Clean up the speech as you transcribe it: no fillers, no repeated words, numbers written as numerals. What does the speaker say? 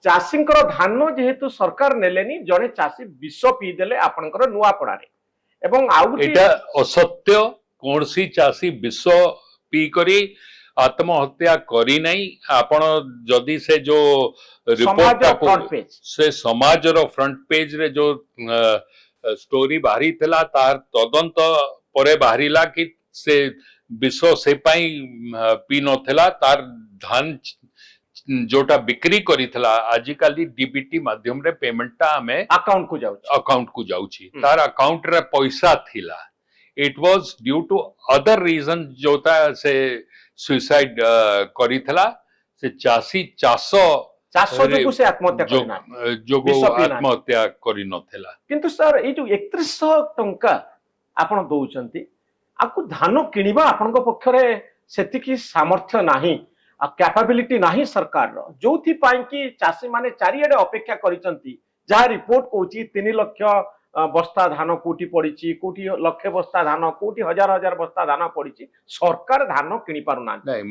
चाषी धान जेहेतु सरकार नेलेनी जड़े चाषी विष पीदेले आपणकर नुआपड़ारे एवं एटा असत्य कौन सी चाषी विष पी करी आत्महत्या करी नहीं आपण जदि से जो रिपोर्ट फ्रंट पेज से समाज रो फ्रंट पेज रे जो स्टोरी बाहरी थिला तार तदंत परे बाहरीला कि से विष से पाई पी नथिला तार धान जोटा बिक्री करिथला आजिकाली डीबीटी माध्यम रे पेमेंट ता हमें अकाउंट को जाउची तार अकाउंट रे पैसा थिला it was due to other reason जोटा से सुसाइड करिथला से चासी जोगु से आत्महत्या करि नथिला किंतु सर ए जो 3100 टंका आपण दउचंती आपको धान किनिबा आपण पक्षरे सेतिकी सामर्थ्य नाही कैपेबिलिटी नहीं सरकार रो जोथि पाई कि चाषी माने चारियाडे अपेक्षा करिसंती जहा रिपोर्ट कहूची 3 लाख बस्ता धान कोटी पड़ी कोटी लक्षे बस्ता धान कोटी हजार हजार बस्ता धान पड़ी सरकार धान किनि पारु ना।